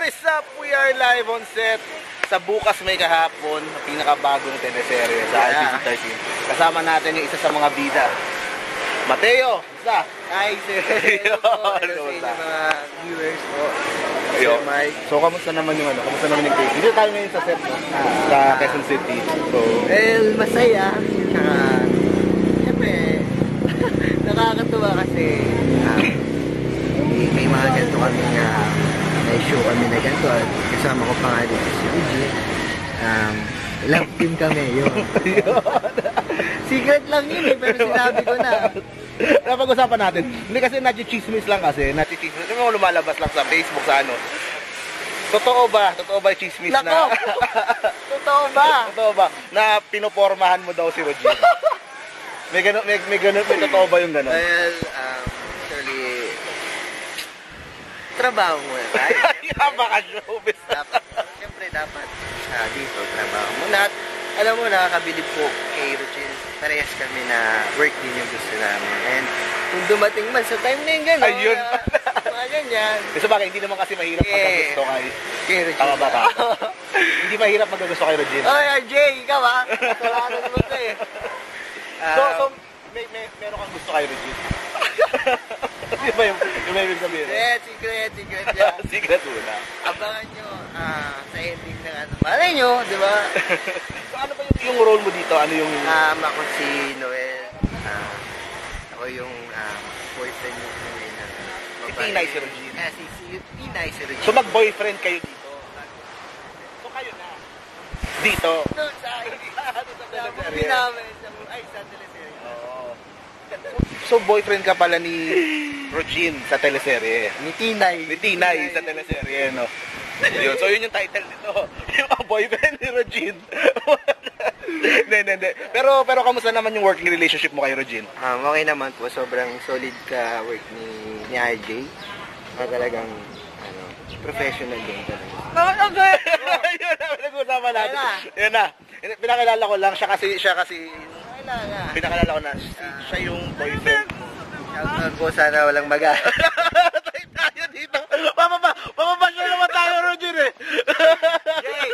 What is up? We are live on set sa Bukas May Kahapon, pinakabagong teleserye sa IBC 13. Kasama natin yung isa sa mga bida. Mateo, isa. Hi, sir. Hello sa mga viewers po. Mike. So, kamusta naman yung Kamusta naman yung case? Dito tayo ngayon sa set, no? Sa Quezon City. So, well, masaya. Saka, siyempre, nakakatuwa kasi may mga ganito kami na show kami na ganito at kasama ko pa nga dito si Eugene. Love team kami, yun. Secret lang yun pero sinabi ko na. Napag-usapan natin. Hindi kasi nachi-chismis lang kasi. Nachi-chismis. Hindi mo lumalabas lang sa Facebook sa ano. Totoo ba? Totoo ba yung chismis na? Totoo ba? Totoo ba? Na pinopormahan mo daw si Roger? May totoo ba yung gano'n? Well, actually, trabaho muna tayo. Baka-showbiz. Siyempre dapat dito, trabaho muna. At alam mo, nakakabilib po kay Roger. Parehas kami na work din yung gusto namin. And kung dumating man sa time na yung gano'n, ayun. mga ganyan. Kasi bagay, hindi naman kasi mahirap magkagusto kay Roger. Tama ba ka? Hindi mahirap magkagusto kay Roger. Oy, RJ, ikaw ha? Kasalanan naman ka eh. So meron kang gusto kay Roger? Di ba yung may ibig sabihin? Secret yan. Secret muna. Abangan nyo sa ending ng ano. Malay nyo, di ba? So ano ba yung role mo dito? Ano yung... Ako si Noel. Ako yung boyfriend niya si Noel. Si Tinay si Regine. Si Tinay si Regine. So mag-boyfriend kayo dito? So kayo na? Dito? Doon sa movie namin. Ay, sa teleserye. So boyfriend ka pala ni Regine sa teleserye? Ni Tinay. Ni Tinay sa teleserye, no? Yun. So yun yung title nito. Yung boyfriend ni Regine. Hindi. Pero kamusta naman yung working relationship mo kay Regine? Okay naman po. Sobrang solid ka work ni RJ. Talagang professional din talaga. Yun na, pinag-usapan natin. Yun na. Pinakilala ko lang, siya kasi pinakilala ko na, siya yung boyfriend. Shoutout po, sana walang mag-aaral. Tayo dito. Mamabasya naman tayo, Roger eh. Jay!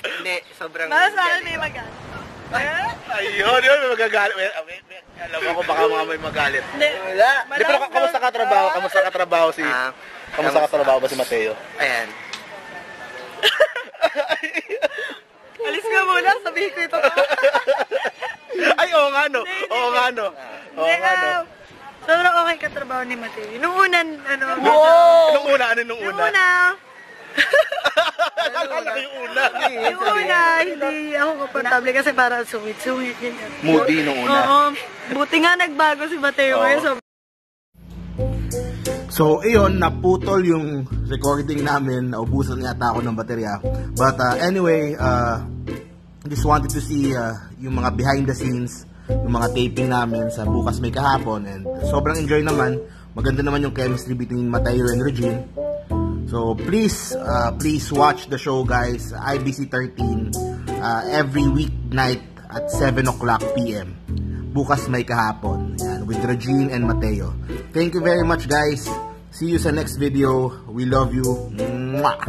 Hindi, sobrang... Saan may mag-aaral? Ayun, may magagalit. Alam mo ko baka mga may magalit. Wala. Pero kamusta ka trabaho? Kamusta ka trabaho ba si Mateo? Ayan. Alis ka muna, sabihin ko ito. Ay, oo nga no. Sobrang okay ka trabaho ni Mateo. Nung una, Nung una? Akala ko yung una. Yung una, hindi ako komportable kasi parang sweet din. Moody nung una. Oo. Buti nga nagbago si Mateo ngayon. So, iyon, naputol yung recording namin. Naubusan yata ako ng baterya. But anyway, just wanted to see yung mga behind the scenes, yung mga taping namin sa Bukas May Kahapon. And sobrang enjoy naman. Maganda naman yung chemistry between Mateo and Regine. So, please watch the show, guys. IBC 13, every weeknight at 7 o'clock p.m. Bukas May Kahapon. Yan, with Regine and Mateo. Thank you very much, guys. See you sa next video. We love you. Mwah!